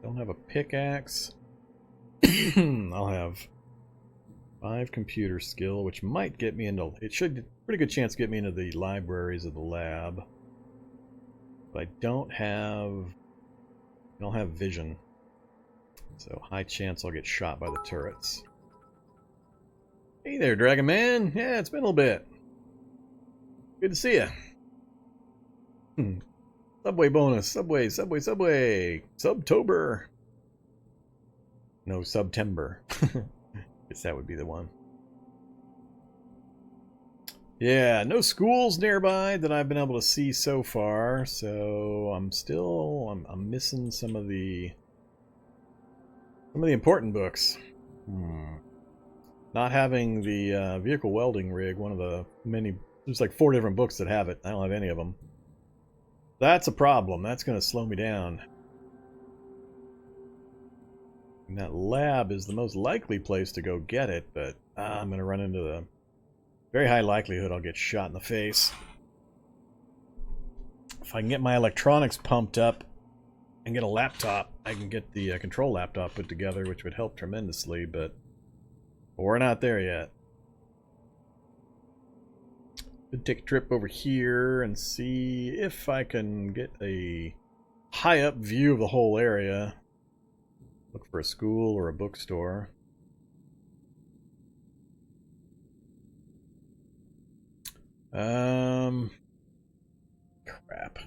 Don't have a pickaxe. I'll have 5 computer skill, which might get me into... It should... Pretty good chance to get me into the libraries of the lab. But I don't have vision. So high chance I'll get shot by the turrets. Hey there, Dragon Man! Yeah, it's been a little bit. Good to see ya. Subway bonus. Subway. Subtober. No, September. Guess that would be the one. Yeah, no schools nearby that I've been able to see so far, so I'm missing some of the important books. Not having the vehicle welding rig, one of the many, there's like 4 different books that have it. I don't have any of them. That's a problem. That's going to slow me down. And that lab is the most likely place to go get it, but I'm going to run into the very high likelihood I'll get shot in the face. If I can get my electronics pumped up and get a laptop, I can get the control laptop put together, which would help tremendously, but we're not there yet. Could take a trip over here and see if I can get a high-up view of the whole area. Look for a school or a bookstore. Crap.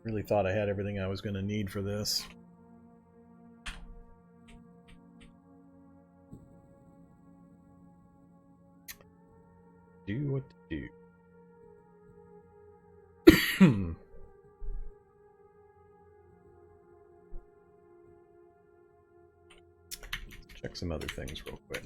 Really thought I had everything I was going to need for this. Do what to do. Check some other things real quick.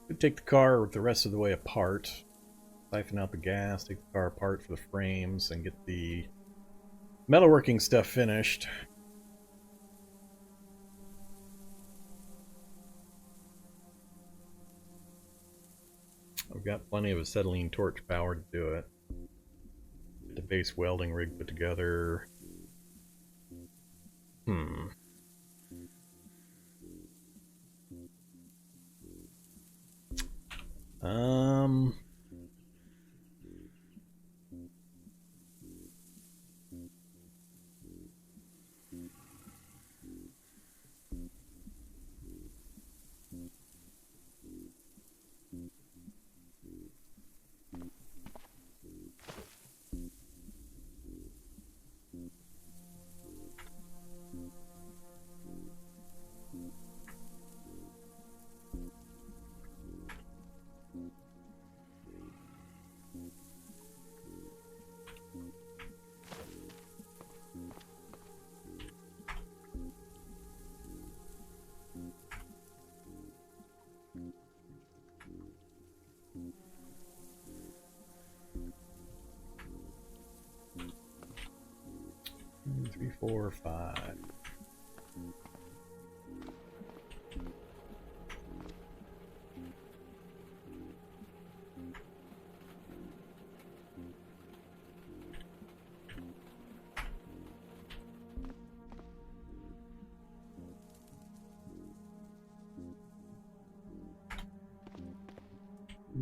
Could take the car the rest of the way apart. Siphon out the gas, take the car apart for the frames, and get the metalworking stuff finished. I've got plenty of acetylene torch power to do it. Get the base welding rig put together. Three, 4, 5.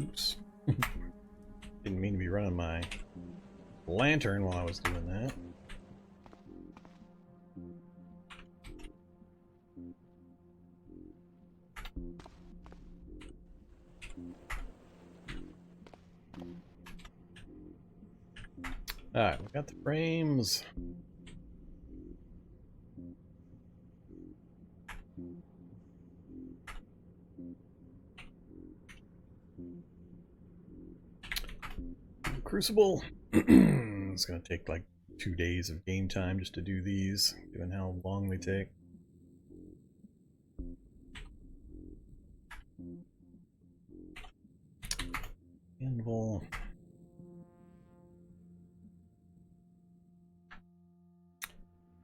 Oops. Didn't mean to be running my lantern while I was doing that. Alright, we got the frames. Crucible. It's gonna take like 2 days of game time just to do these, given how long they take. Anvil.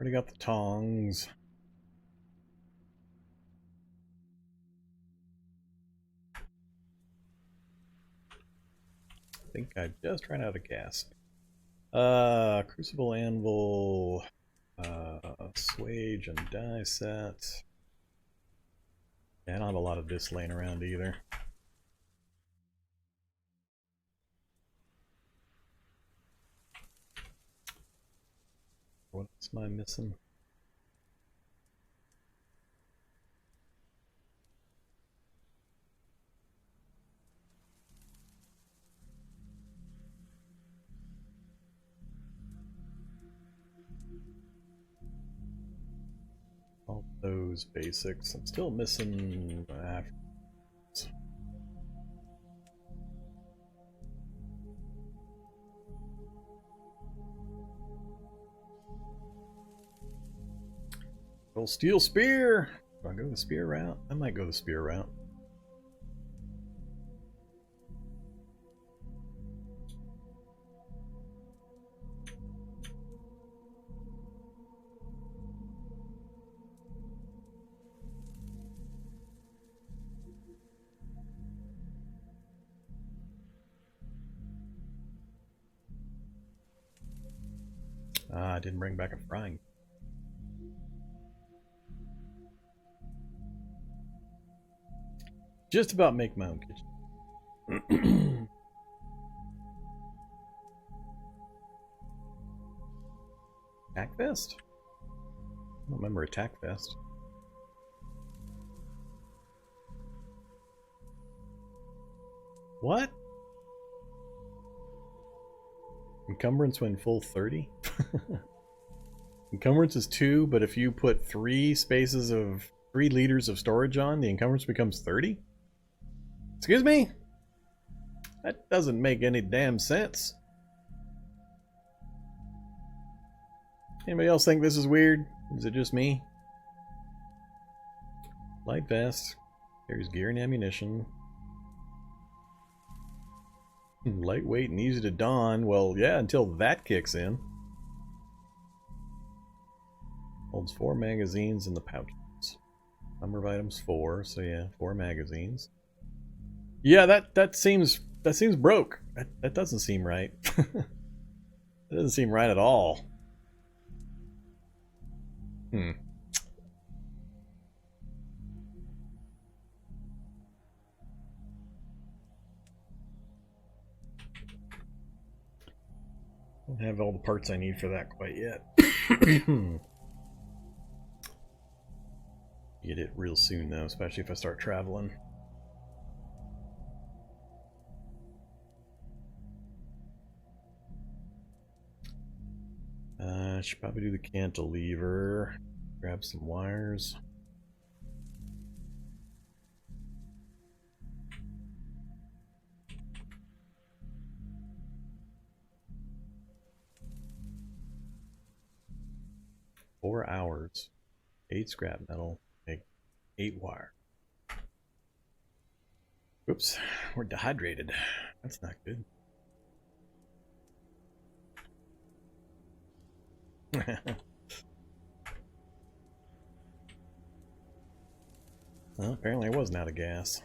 Already got the tongs. I think I just ran out of gas. Crucible anvil, swage and die set. Yeah, I don't have a lot of this laying around either. What else am I missing? All those basics. I'm still missing. Old steel spear. Do I go the spear route? I might go the spear route. I didn't bring back a frying. Just about make my own kitchen. Attack Fest? I don't remember Attack Fest. What? Encumbrance when full 30? Encumbrance is 2, but if you put 3 liters of storage on, the encumbrance becomes 30? Excuse me? That doesn't make any damn sense. Anybody else think this is weird? Is it just me? Light vest. Carries gear and ammunition. Lightweight and easy to don. Well, yeah, until that kicks in. Holds 4 magazines in the pouches. Number of items 4, so yeah, 4 magazines. Yeah, that seems broke. That doesn't seem right. That doesn't seem right at all. Don't have all the parts I need for that quite yet. Get it real soon though, especially if I start traveling. I should probably do the cantilever. Grab some wires. Four hours. 8 scrap metal. Make 8 wire. Oops, we're dehydrated. That's not good. Well, apparently I wasn't out of gas.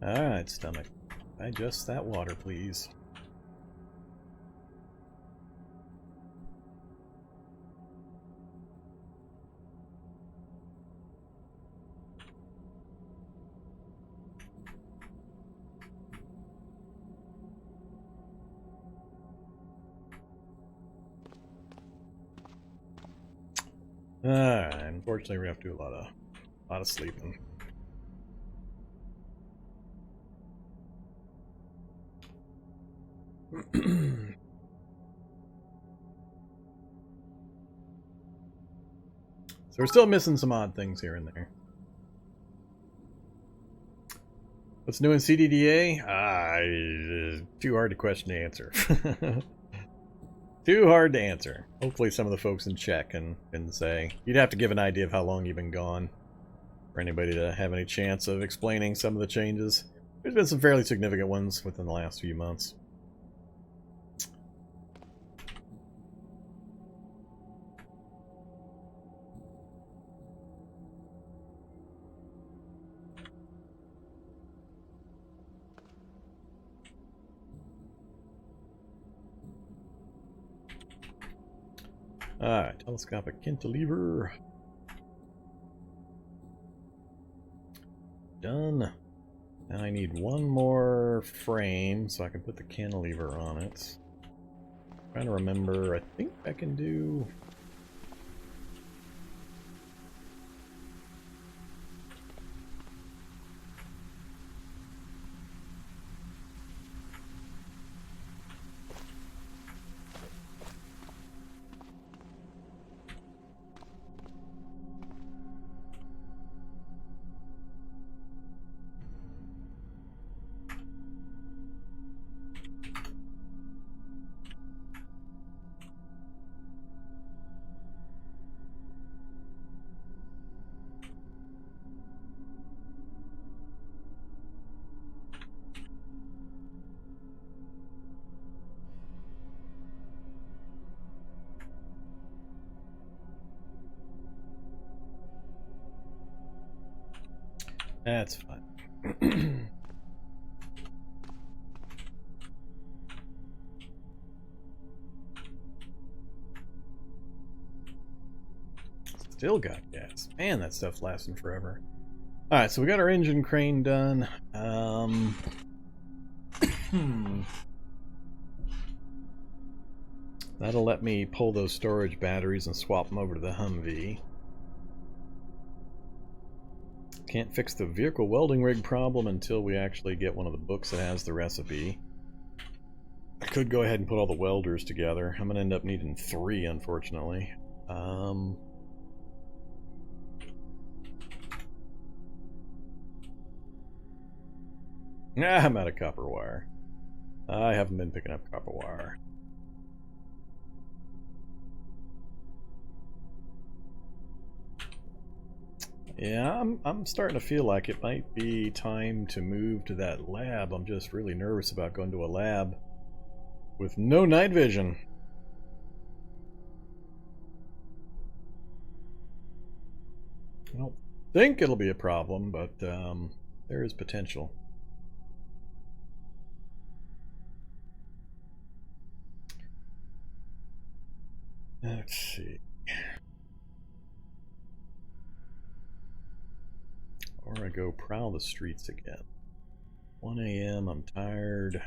Alright, stomach. Digest that water, please. Unfortunately, we have to do a lot of sleeping. So we're still missing some odd things here and there. What's new in CDDA? Too hard to question to answer. Too hard to answer. Hopefully some of the folks in chat can say. You'd have to give an idea of how long you've been gone for anybody to have any chance of explaining some of the changes. There's been some fairly significant ones within the last few months. Alright, telescopic cantilever. Done. And I need one more frame so I can put the cantilever on it. Trying to remember, I think I can do... That's fine. Still got gas. Man, that stuff's lasting forever. Alright, so we got our engine crane done. That'll let me pull those storage batteries and swap them over to the Humvee. Can't fix the vehicle welding rig problem until we actually get one of the books that has the recipe. I could go ahead and put all the welders together. I'm going to end up needing 3, unfortunately. I'm out of copper wire. I haven't been picking up copper wire. Yeah, I'm starting to feel like it might be time to move to that lab. I'm just really nervous about going to a lab with no night vision. I don't think it'll be a problem, but there is potential. Let's see. Or I go prowl the streets again. 1 a.m. I'm tired.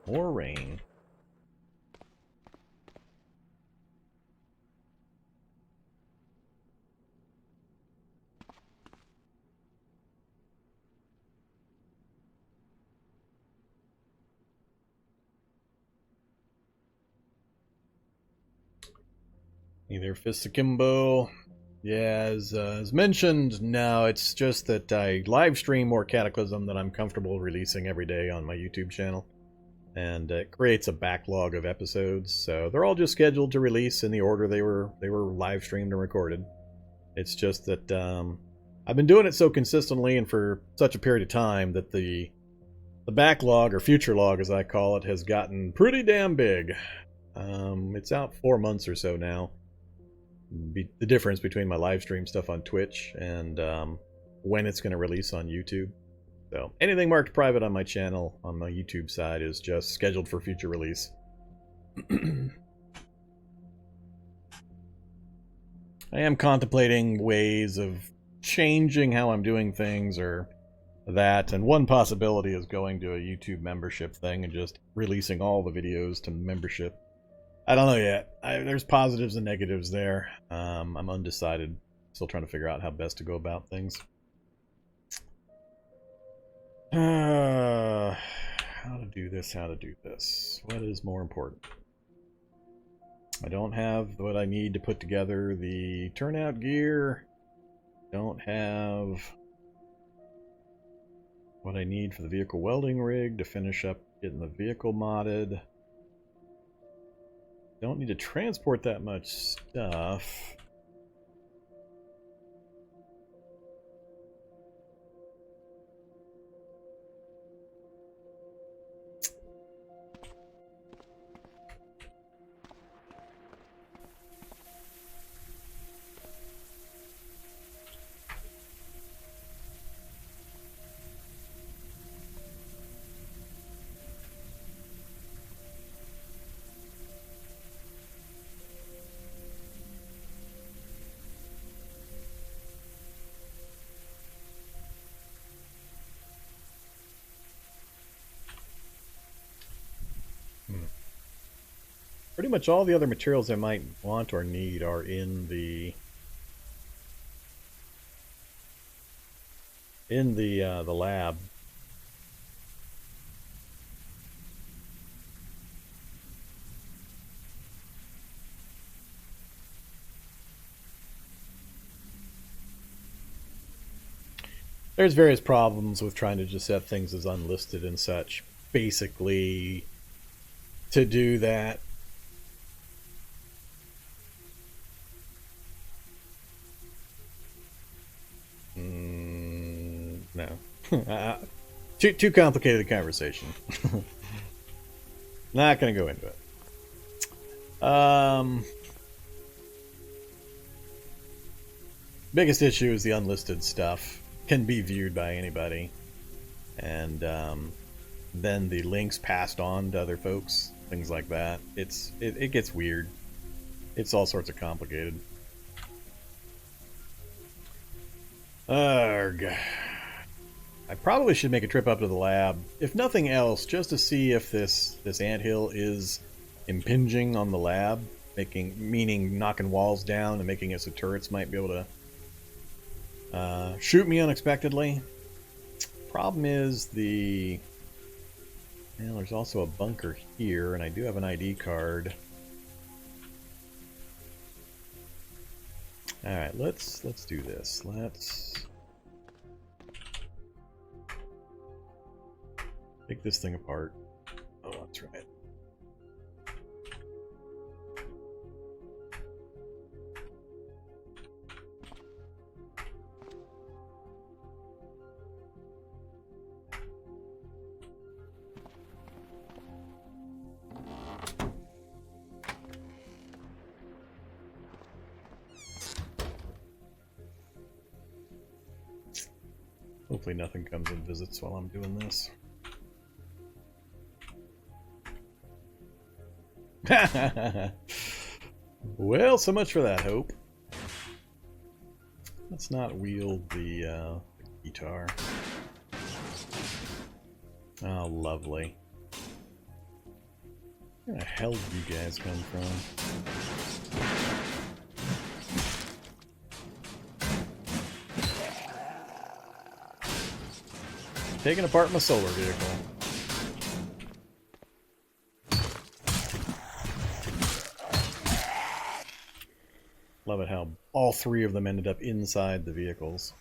More rain. Either Fist Akimbo. Yeah, as mentioned, no, it's just that I live stream more Cataclysm than I'm comfortable releasing every day on my YouTube channel. And it creates a backlog of episodes, so they're all just scheduled to release in the order they were live streamed and recorded. It's just that I've been doing it so consistently and for such a period of time that the backlog, or future log as I call it, has gotten pretty damn big. It's out 4 months or so now. The difference between my live stream stuff on Twitch and when it's going to release on YouTube. So anything marked private on my channel on my YouTube side is just scheduled for future release. I am contemplating ways of changing how I'm doing things or that, and one possibility is going to a YouTube membership thing and just releasing all the videos to membership. I don't know yet. There's positives and negatives there. I'm undecided. Still trying to figure out how best to go about things. How to do this, how to do this. What is more important? I don't have what I need to put together the turnout gear. Don't have what I need for the vehicle welding rig to finish up getting the vehicle modded. Don't need to transport that much stuff. Pretty much all the other materials I might want or need are in the lab. There's various problems with trying to just set things as unlisted and such. Basically, to do that, no. Too complicated a conversation. Not going to go into it. Biggest issue is the unlisted stuff can be viewed by anybody, and then the links passed on to other folks, things like that. It gets weird. It's all sorts of complicated. Arrgh. I probably should make a trip up to the lab, if nothing else, just to see if this anthill is impinging on the lab, meaning knocking walls down and making it so turrets might be able to shoot me unexpectedly. Problem is there's also a bunker here, and I do have an ID card. All right, let's do this. Let's take this thing apart. Oh, that's right. Hopefully nothing comes and visits while I'm doing this. Well, so much for that hope. Let's not wield the guitar. Oh, lovely. Where the hell did you guys come from? Taking apart my solar vehicle. Love it how all three of them ended up inside the vehicles.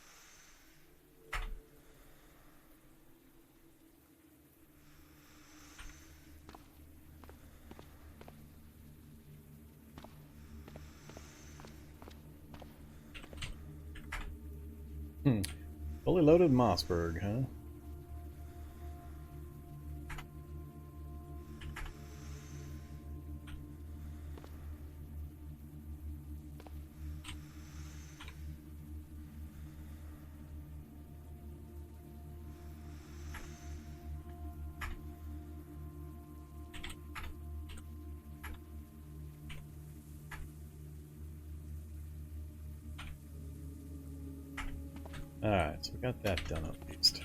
Fully loaded Mossberg, huh? Alright, so we got that done at least.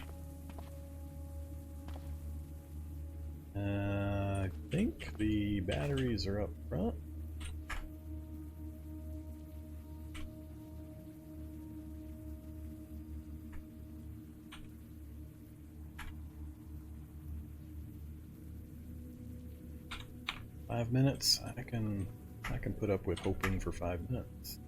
I think the batteries are up front. Five minutes, I can I can put up with hoping for 5 minutes.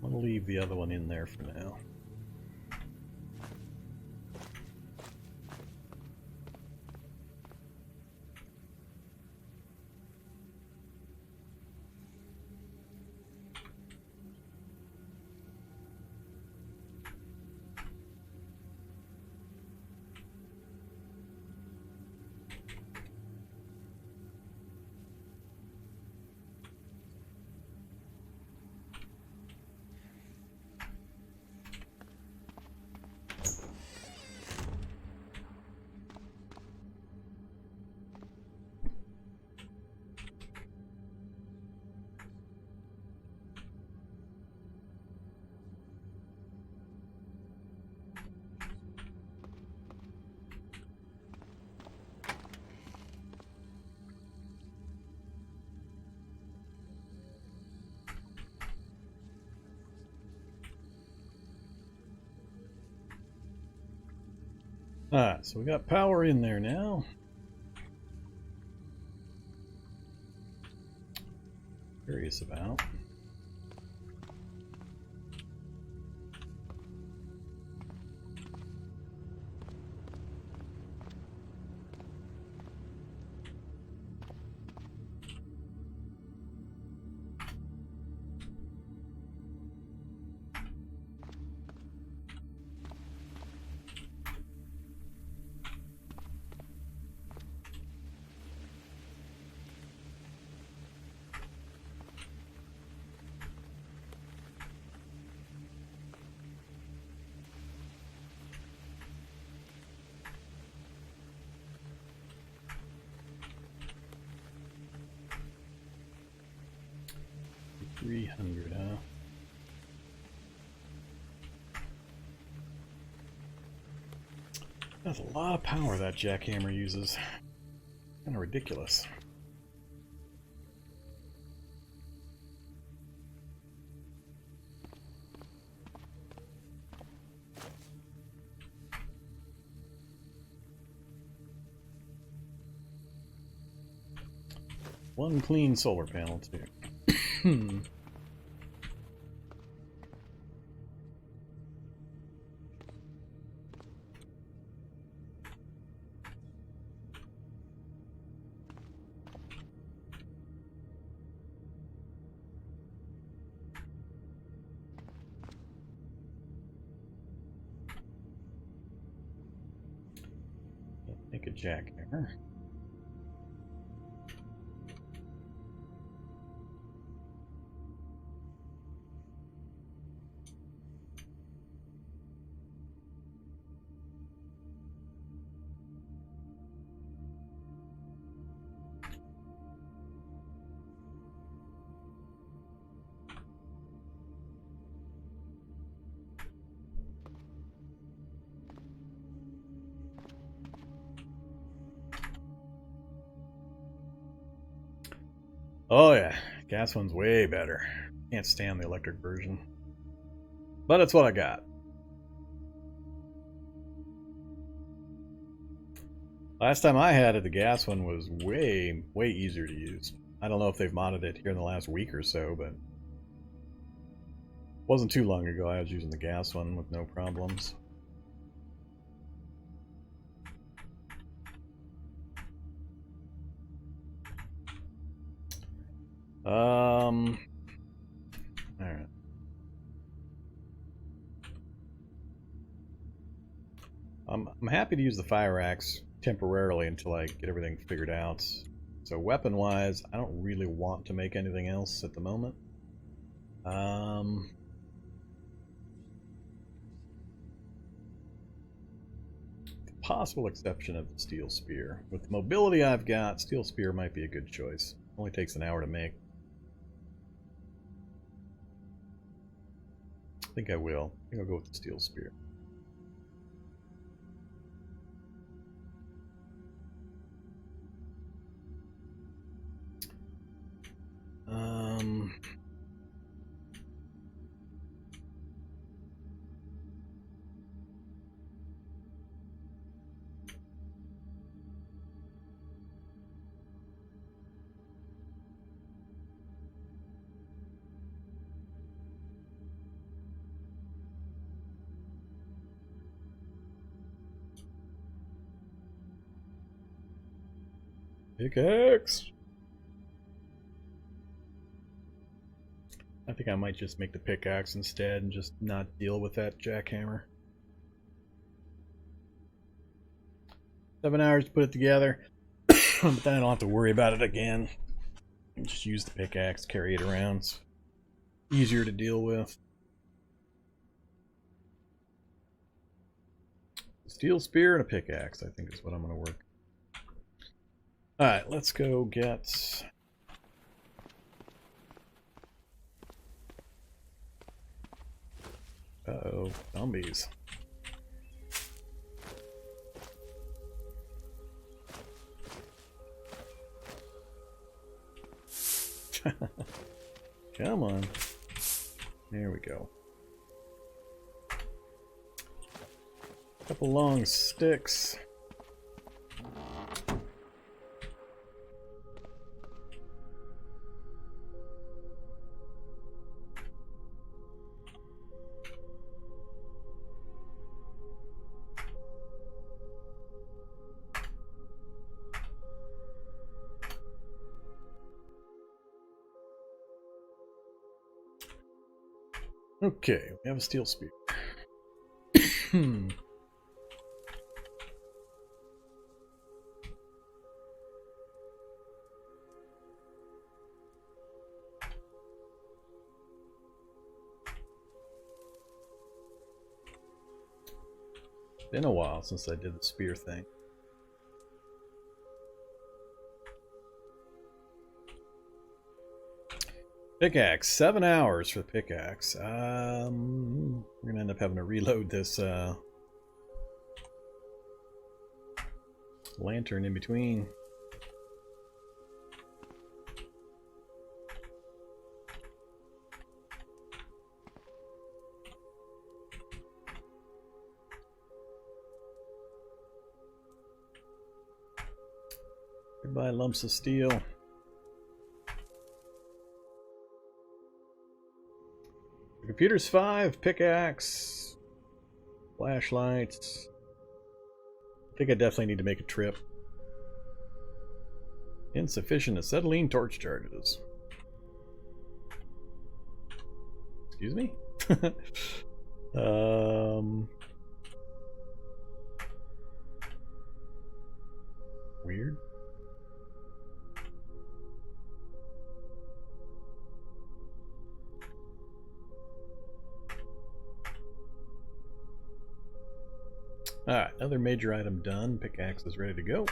I'm gonna leave the other one in there for now. Alright, so we got power in there now. Curious about. $300, huh? That's a lot of power that jackhammer uses. Kind of ridiculous. One clean solar panel, too. Make a jackhammer. Oh yeah, gas one's way better. Can't stand the electric version. But it's what I got. Last time I had it, the gas one was way easier to use. I don't know if they've modded it here in the last week or so, but it wasn't too long ago I was using the gas one with no problems. Alright. I'm happy to use the fire axe temporarily until I get everything figured out. So weapon-wise, I don't really want to make anything else at the moment. The possible exception of the steel spear. With the mobility I've got, steel spear might be a good choice. Only takes an hour to make. I think I will. I think I'll go with the steel spear. Pickaxe! I think I might just make the pickaxe instead and just not deal with that jackhammer. 7 hours to put it together, but then I don't have to worry about it again. Just use the pickaxe, carry it around. It's easier to deal with. Steel spear and a pickaxe, I think is what I'm going to work. Alright, let's go get... Uh-oh, zombies. Come on. There we go. Couple long sticks. Okay, we have a steel spear. Been a while since I did the spear thing. Pickaxe, 7 hours for the pickaxe. We're gonna end up having to reload this lantern in between. Goodbye, lumps of steel. The computer's 5, pickaxe, flashlights. I think I definitely need to make a trip. Insufficient acetylene torch charges. Excuse me? Weird. Alright, another major item done. Pickaxe is ready to go.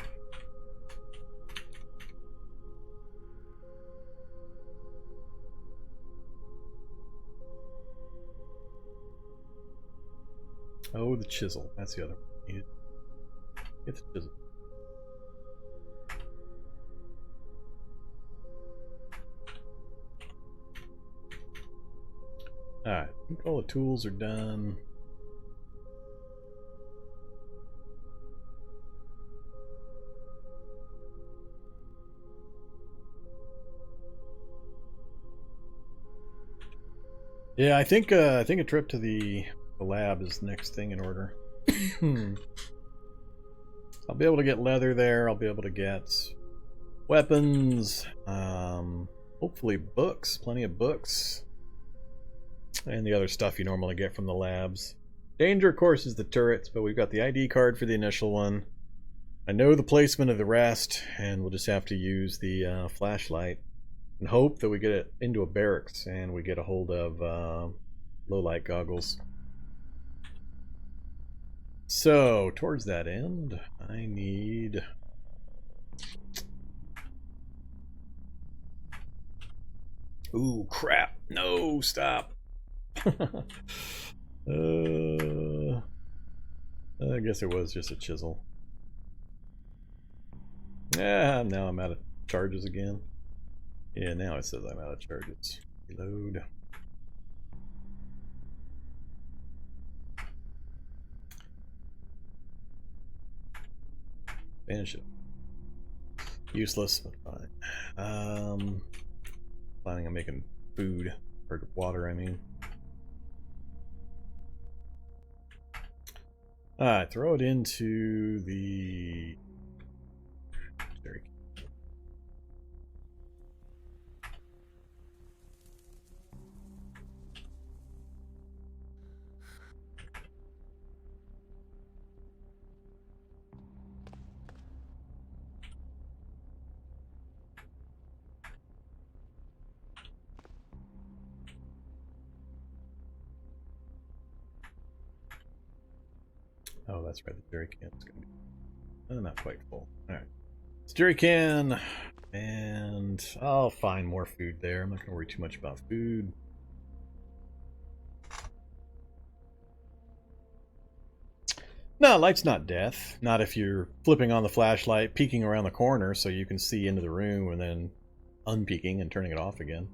Oh, the chisel. That's the other one. Get the chisel. Alright, I think all the tools are done. Yeah, I think a trip to the lab is the next thing in order. I'll be able to get leather there. I'll be able to get weapons. Hopefully books. Plenty of books. And the other stuff you normally get from the labs. Danger, of course, is the turrets, but we've got the ID card for the initial one. I know the placement of the rest, and we'll just have to use the flashlight. And hope that we get it into a barracks and we get a hold of low light goggles. So, towards that end, I need... Ooh, crap. No, stop. I guess it was just a chisel. Yeah, now I'm out of charges again. Yeah, now it says I'm out of charges. Reload. Finish it. Useless, but fine. Planning on making food. Or water, I mean. Alright, throw it into the... Oh, that's right. The jerry can's going to be not quite full. All right. It's jerry can, and I'll find more food there. I'm not going to worry too much about food. No, light's not death. Not if you're flipping on the flashlight, peeking around the corner so you can see into the room, and then unpeeking and turning it off again.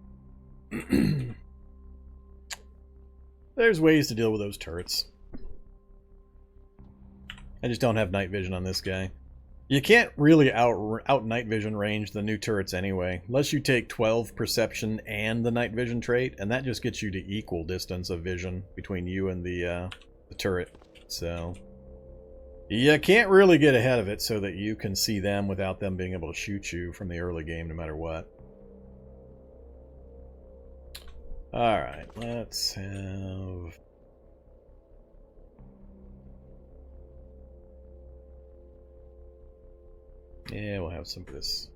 There's ways to deal with those turrets. I just don't have night vision on this guy. You can't really out night vision range the new turrets anyway, unless you take 12 perception and the night vision trait, and that just gets you to equal distance of vision between you and the turret. So you can't really get ahead of it so that you can see them without them being able to shoot you from the early game no matter what. Alright, let's have... Yeah, we'll have some of this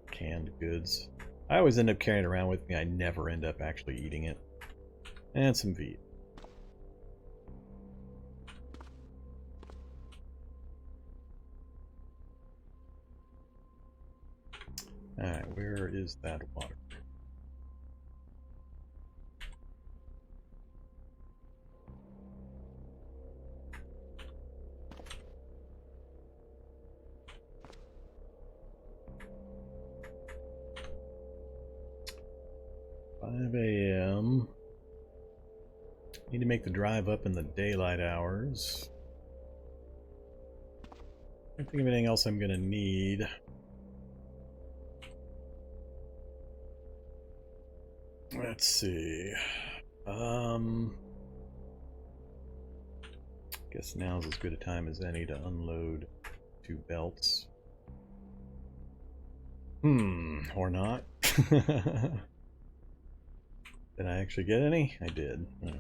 canned goods. I always end up carrying it around with me. I never end up actually eating it. And some meat. Alright, where is that water? A.m. Need to make the drive up in the daylight hours. Can't think of anything else I'm gonna need. Let's see. Guess now's as good a time as any to unload 2 belts. Or not. Did I actually get any? I did. Oh.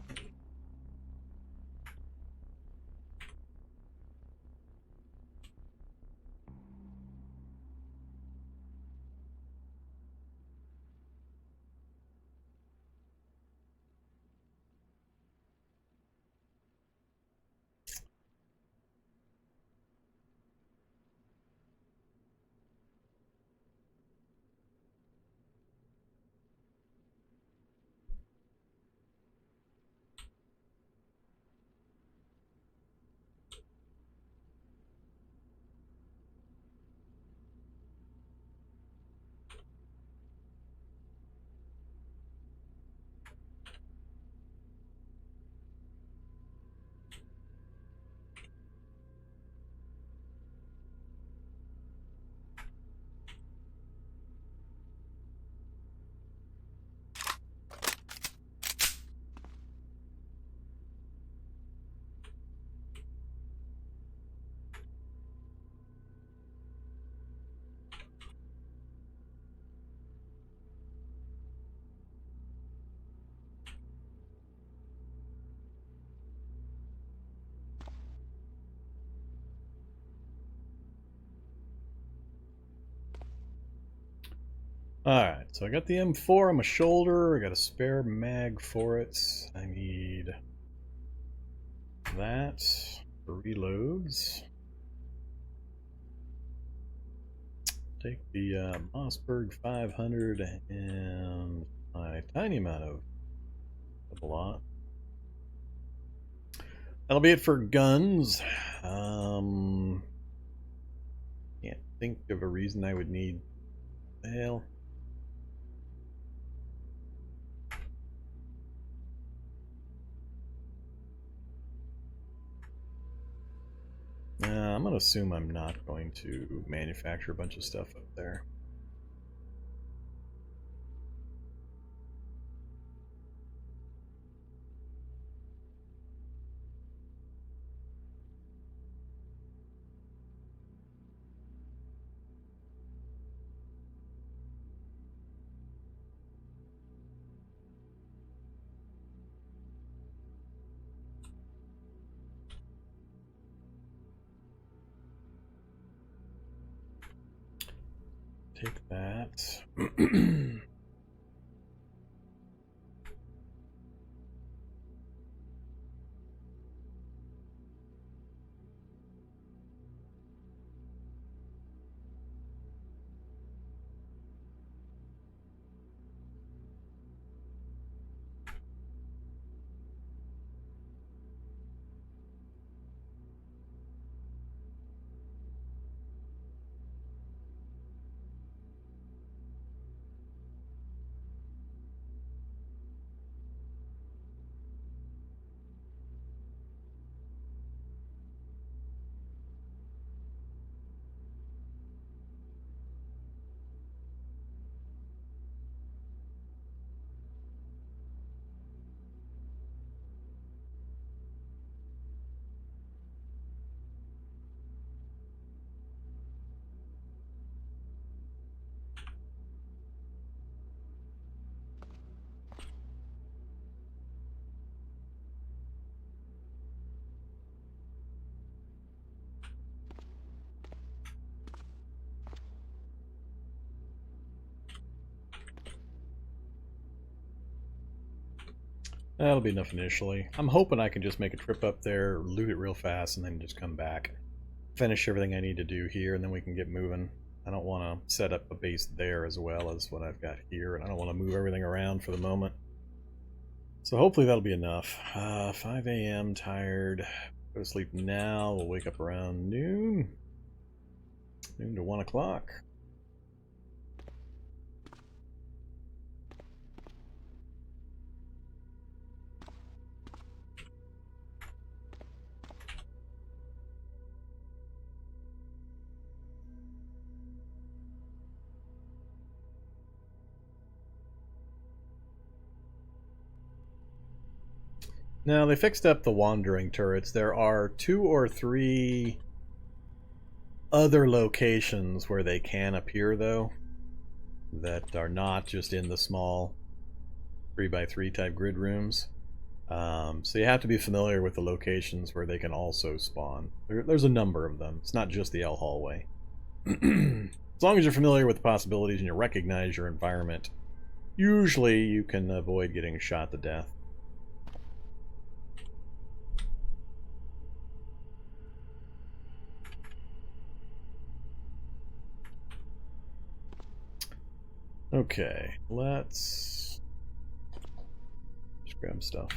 Alright, so I got the M4 on my shoulder, I got a spare mag for it. I need that for reloads. Take the Mossberg 500 and my tiny amount of a lot. That'll be it for guns. Can't think of a reason I would need. Well, I'm going to assume I'm not going to manufacture a bunch of stuff up there. Take that. That'll be enough initially. I'm hoping I can just make a trip up there, loot it real fast, and then just come back. Finish everything I need to do here, and then we can get moving. I don't want to set up a base there as well as what I've got here, and I don't want to move everything around for the moment. So hopefully that'll be enough. 5 a.m. tired. Go to sleep now. We'll wake up around noon. Noon to 1 o'clock. Now, they fixed up the wandering turrets. There are 2 or 3 other locations where they can appear, though, that are not just in the small 3x3 type grid rooms. So you have to be familiar with the locations where they can also spawn. There's a number of them. It's not just the L hallway. As long as you're familiar with the possibilities and you recognize your environment, usually you can avoid getting shot to death. Okay, let's just grab stuff.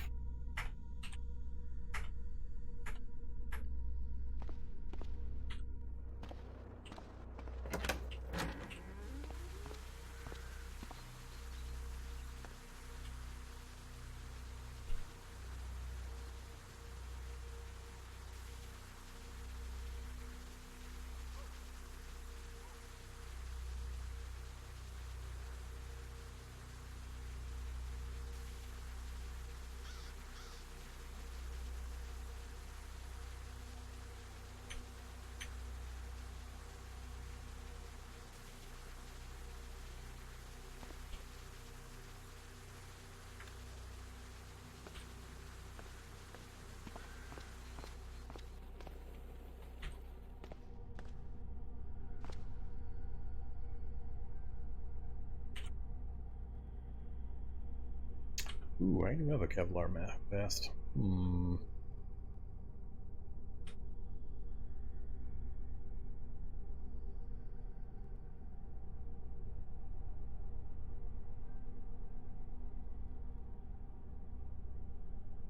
Ooh, I do have a Kevlar vest.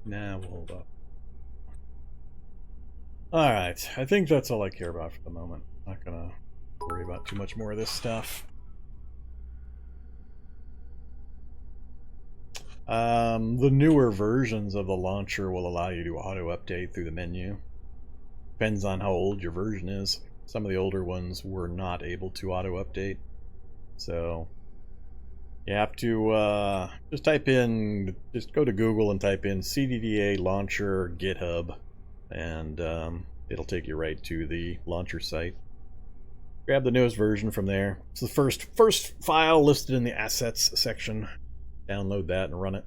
Nah, we'll hold up. Alright, I think that's all I care about for the moment. Not gonna worry about too much more of this stuff. The newer versions of the launcher will allow you to auto-update through the menu. Depends on how old your version is. Some of the older ones were not able to auto-update. So you have to just go to Google and type in CDDA launcher GitHub, and it'll take you right to the launcher site. Grab the newest version from there. It's the first file listed in the assets section. Download that and run it.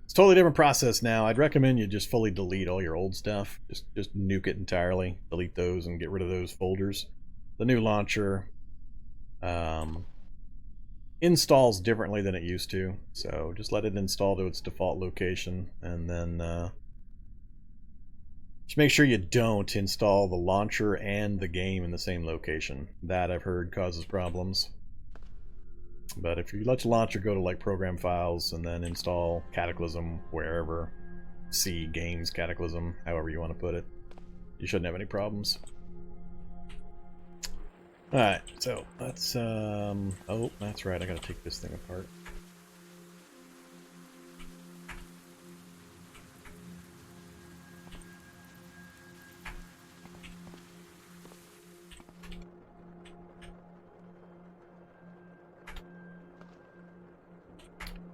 It's a totally different process now. I'd recommend you just fully delete all your old stuff. Just nuke it entirely. Delete those and get rid of those folders. The new launcher installs differently than it used to, so just let it install to its default location, and then just make sure you don't install the launcher and the game in the same location. That, I've heard, causes problems. But if you let your launcher go to like program files and then install Cataclysm wherever, C games Cataclysm, however you want to put it, you shouldn't have any problems. Alright, so let's oh, that's right, I gotta take this thing apart.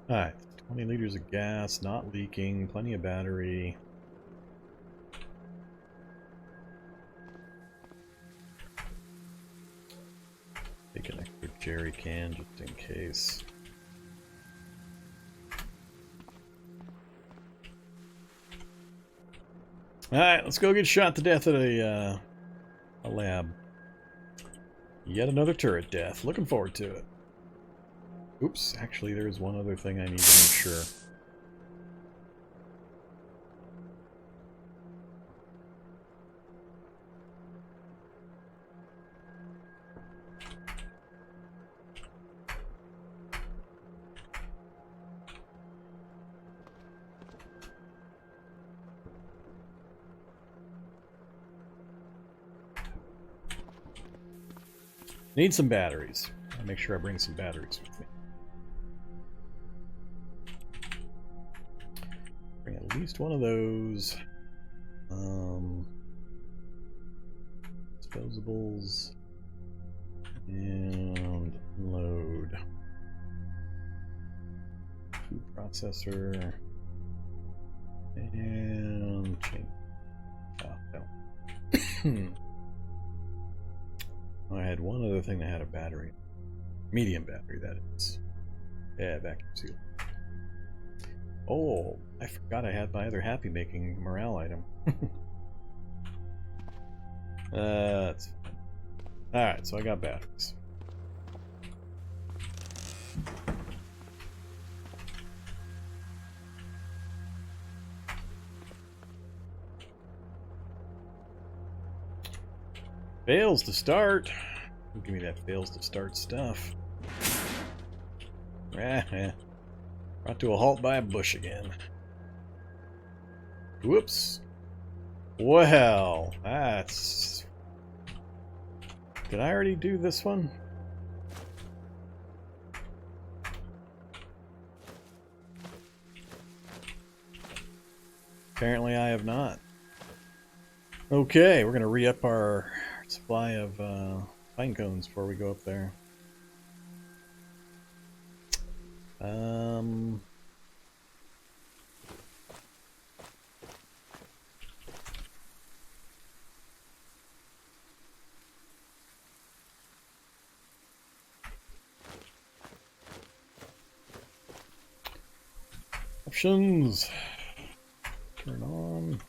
Alright, 20 liters of gas, not leaking, plenty of battery. Take an extra jerry can just in case. Alright, let's go get shot to death at a lab. Yet another turret death. Looking forward to it. Oops, actually there's one other thing I need to make sure. Need some batteries. I'll make sure I bring some batteries with me. Bring at least one of those. Disposables. And load. Food processor. And change. Oh, no. I had one other thing that had a battery. Medium battery, that is. Yeah, vacuum seal. Oh, I forgot I had my other happy making morale item. That's fine. Alright, so I got batteries. Fails to start. Give me that fails to start stuff. Brought to a halt by a bush again. Whoops. Well, that's... Did I already do this one? Apparently I have not. Okay, we're going to re-up our supply of pine cones before we go up there. Options. Turn on.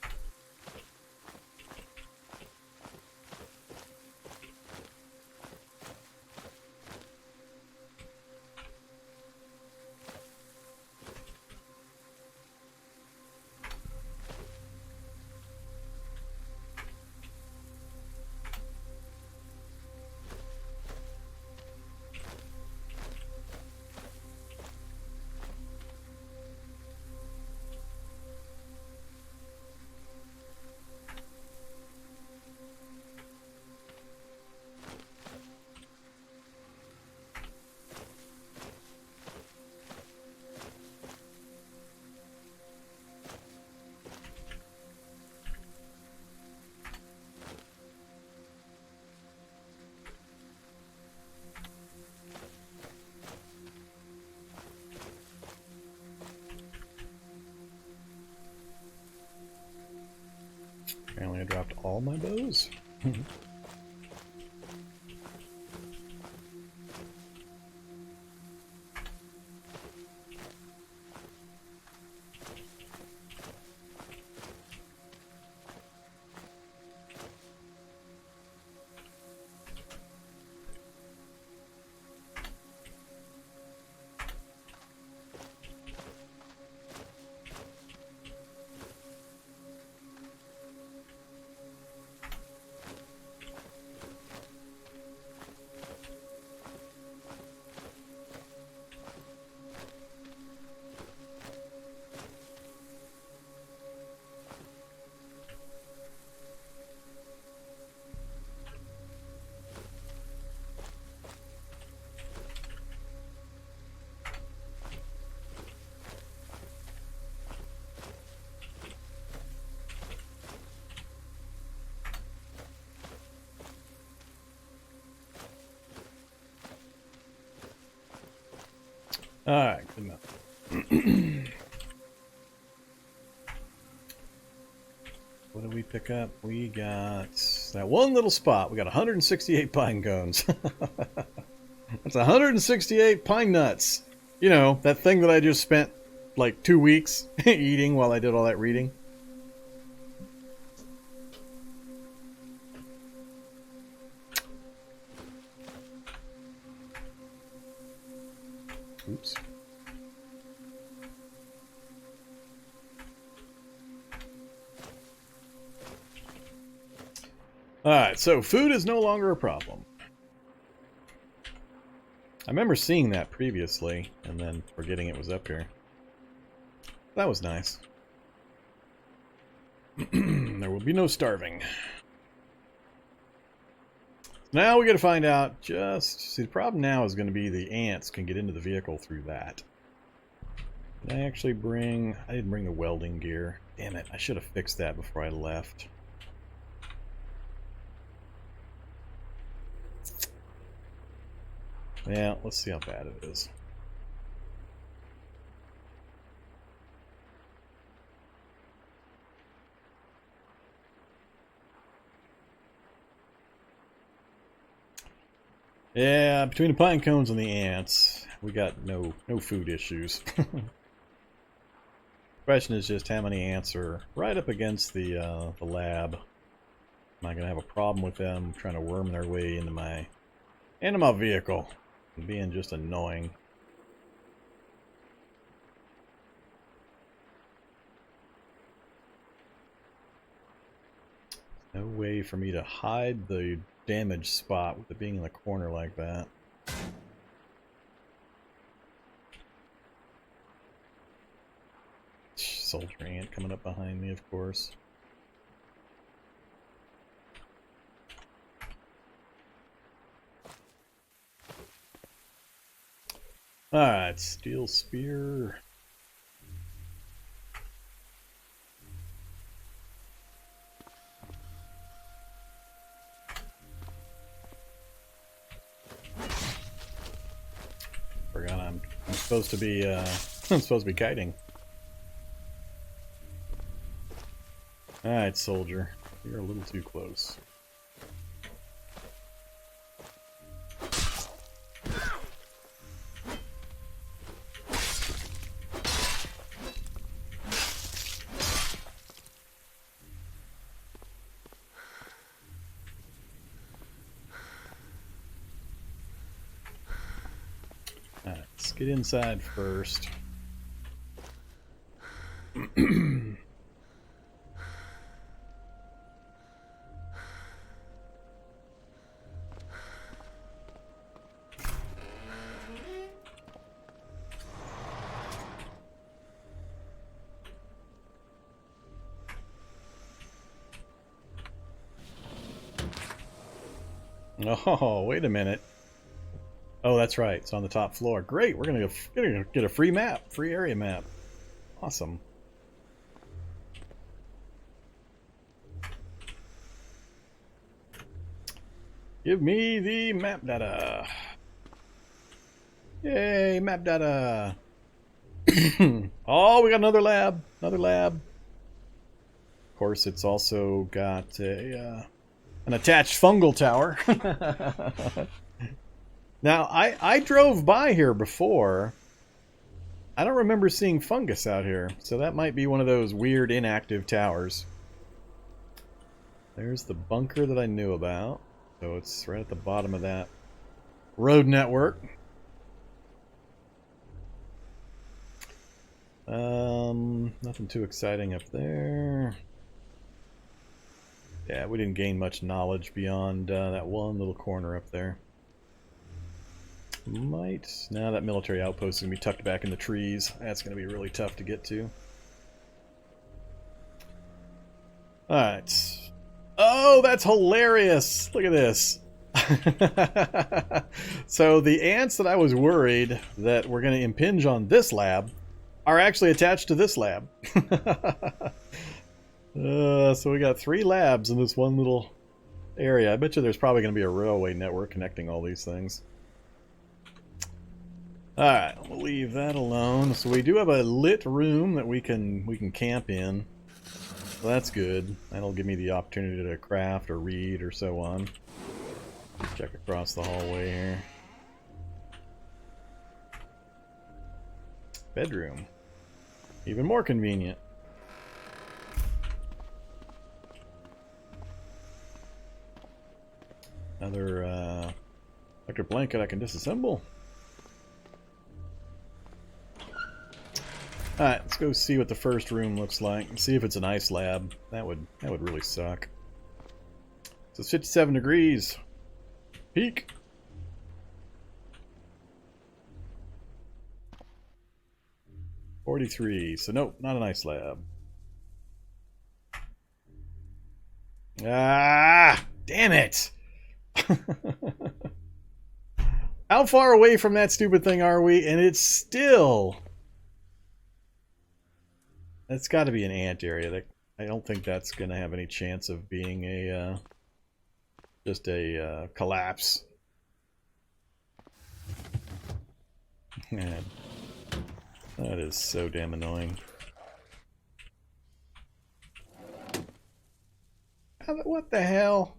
Apparently I dropped all my bows. Alright, good enough. What did we pick up? We got that one little spot. We got 168 pine cones. That's 168 pine nuts. You know, that thing that I just spent like 2 weeks eating while I did all that reading. Oops. Alright, so food is no longer a problem. I remember seeing that previously, and then forgetting it was up here. That was nice. There will be no starving. Now we got to find out just... See, the problem now is going to be the ants can get into the vehicle through that. Did I actually bring... I didn't bring the welding gear. Damn it, I should have fixed that before I left. Yeah, let's see how bad it is. Yeah, between the pine cones and the ants, we got no food issues. Question is just how many ants are right up against the lab. Am I gonna have a problem with them trying to worm their way into my vehicle and being just annoying? No way for me to hide the damaged spot with it being in the corner like that. Soldier ant coming up behind me, of course. Alright, steel spear. Forgot I'm supposed to be I'm supposed to be kiting. Alright, soldier. You're a little too close. Alright, let's get inside first. Oh, wait a minute. Oh, that's right. It's on the top floor. Great. We're gonna get a free map, free area map. Awesome. Give me the map data. Yay, map data. Oh, we got another lab. Another lab. Of course, it's also got a an attached fungal tower. Now, I drove by here before. I don't remember seeing fungus out here, so that might be one of those weird inactive towers. There's the bunker that I knew about. So it's right at the bottom of that road network. Nothing too exciting up there. Yeah, we didn't gain much knowledge beyond that one little corner up there. Now that military outpost is going to be tucked back in the trees. That's going to be really tough to get to. Alright. Oh, that's hilarious! Look at this. So the ants that I was worried that were going to impinge on this lab are actually attached to this lab. So we got 3 labs in this one little area. I bet you there's probably going to be a railway network connecting all these things. Alright, we'll leave that alone. So we do have a lit room that we can camp in. So that's good. That'll give me the opportunity to craft or read or so on. Check across the hallway here. Bedroom. Even more convenient. Another electric blanket I can disassemble. Alright, let's go see what the first room looks like and see if it's an ice lab. That would really suck. So it's 57 degrees. Peak. $43. So nope, not an ice lab. Ah, damn it! How far away from that stupid thing are we? And it's still... That's got to be an ant area. I don't think that's going to have any chance of being a... just a collapse. Man, that is so damn annoying. What the hell?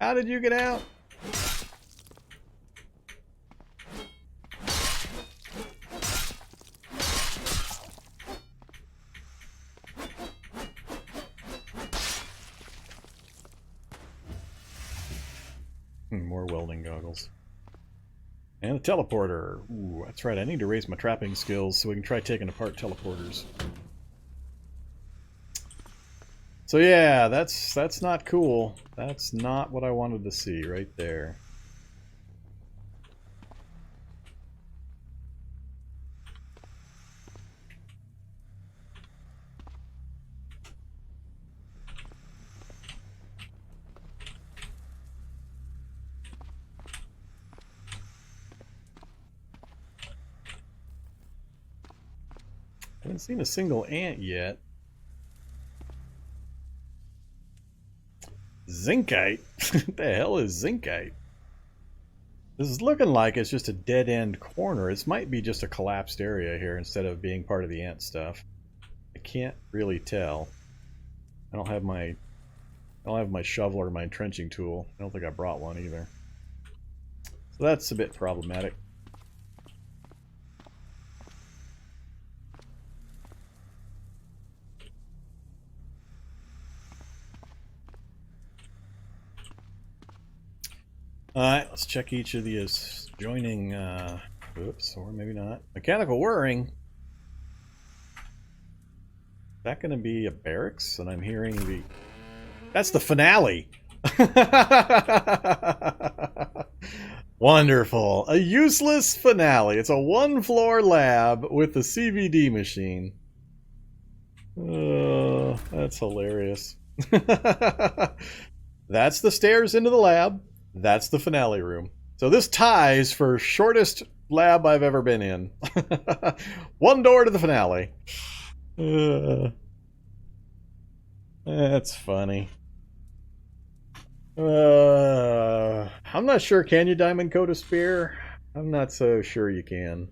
How did you get out? More welding goggles. And a teleporter. Ooh, that's right. I need to raise my trapping skills so we can try taking apart teleporters. So yeah, that's not cool. That's not what I wanted to see right there. I haven't seen a single ant yet. Zincite? What the hell is zincite? This is looking like it's just a dead-end corner. This might be just a collapsed area here instead of being part of the ant stuff. I can't really tell. I don't have my shovel or my trenching tool. I don't think I brought one either. So that's a bit problematic. Alright, let's check each of these joining, oops, or maybe not. Mechanical whirring. Is that going to be a barracks? And I'm hearing the... That's the finale! Wonderful. A useless finale. It's a one-floor lab with the CVD machine. That's hilarious. That's the stairs into the lab. That's the finale room. So this ties for shortest lab I've ever been in. One door to the finale. That's funny. I'm not sure. Can you diamond coat a spear? I'm not so sure you can.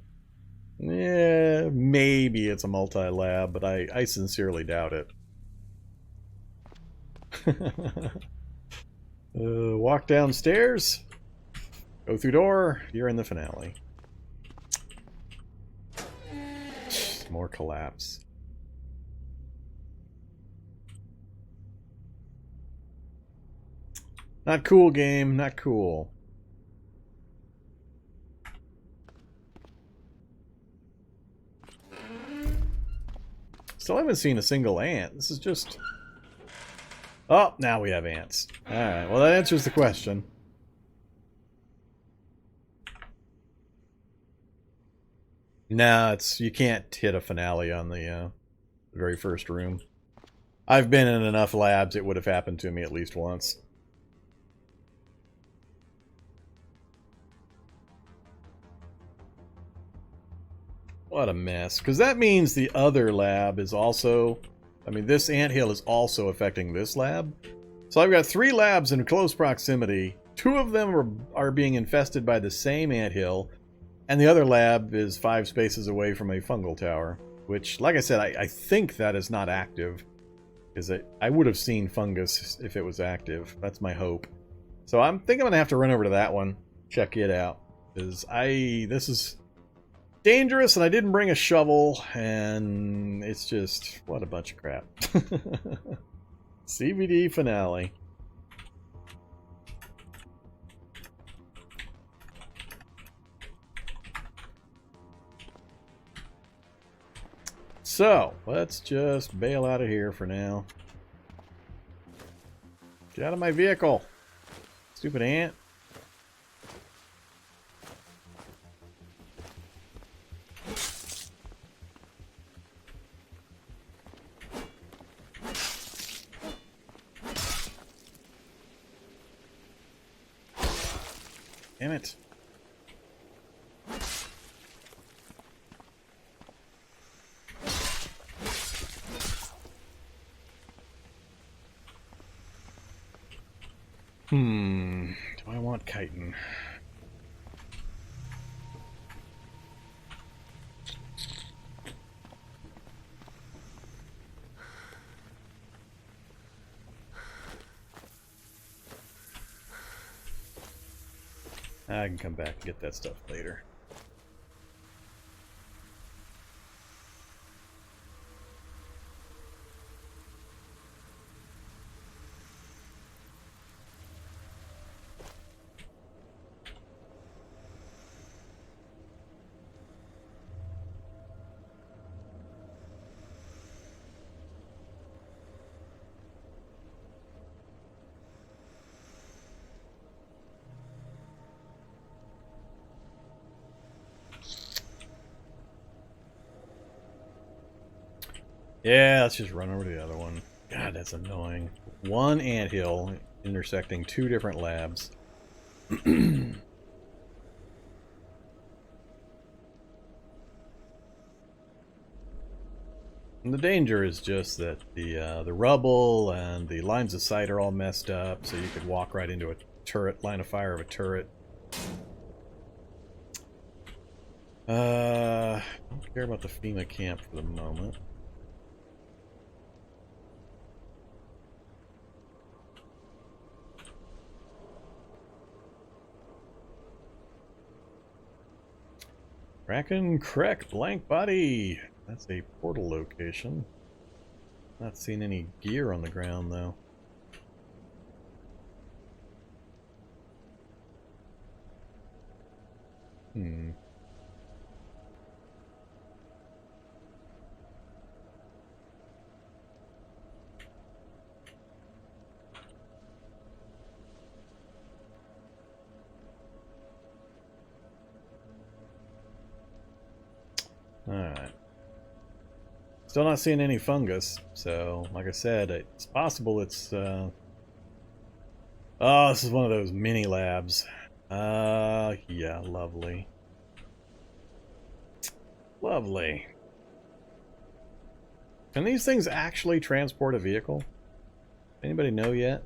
Yeah, maybe it's a multi-lab, but I sincerely doubt it. Walk downstairs, go through door, you're in the finale. More collapse. Not cool, game, not cool. Still haven't seen a single ant. This is just... Oh, now we have ants. Alright, well that answers the question. Nah, you can't hit a finale on the very first room. I've been in enough labs, it would have happened to me at least once. What a mess. Because that means the other lab is also... I mean, this anthill is also affecting this lab. So I've got 3 labs in close proximity. 2 of them are being infested by the same anthill. And the other lab is 5 spaces away from a fungal tower. Which, like I said, I think that is not active. Because I would have seen fungus if it was active. That's my hope. So I think I'm going to have to run over to that one. Check it out. Because this is... dangerous, and I didn't bring a shovel, and it's just, what a bunch of crap. CVD finale. So, let's just bail out of here for now. Get out of my vehicle, stupid ant. Damn it. Do I want chitin? I can come back and get that stuff later. Yeah, let's just run over to the other one. God, that's annoying. One anthill intersecting two different labs. And the danger is just that the rubble and the lines of sight are all messed up, so you could walk right into a turret, line of fire of a turret. Don't care about the FEMA camp for the moment. Kraken Krek, blank body. That's a portal location. Not seeing any gear on the ground though. Alright. Still not seeing any fungus, so like I said, it's possible it's oh, this is one of those mini labs. Yeah, lovely. Lovely. Can these things actually transport a vehicle? Anybody know yet?